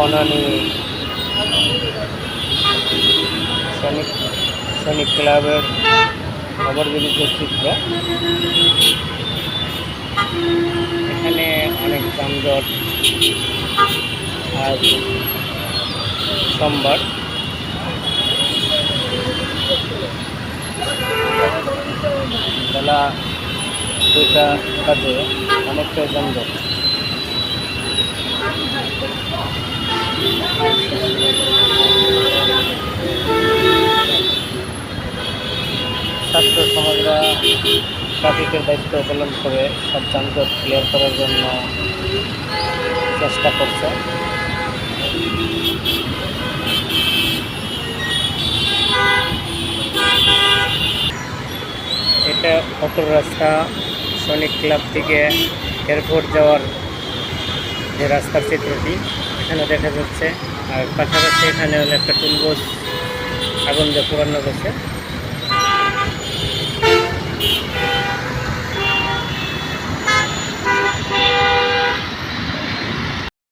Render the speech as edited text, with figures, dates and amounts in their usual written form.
বনানী সৈনিক ক্লাবের ওভারব্রিজের চিত্র। এখানে অনেক যানজট। আজ সোমবার। বেলা 2টা বাজে, অনেকটা যানজট। ছাত্র সমাজরা ট্রাফিকের দায়িত্ব পালন করে সব যানজট ক্লিয়ার করার জন্য চেষ্টা করছে। এটা অটোর রাস্তা, সৈনিক ক্লাব থেকে এয়ারপোর্ট যাওয়ার যে রাস্তার চিত্রটি এখানে দেখা যাচ্ছে। আর পাশাপাশি এখানে হলো একটা টুলবক্স আগুন দিয়ে পোড়ানো রয়েছে।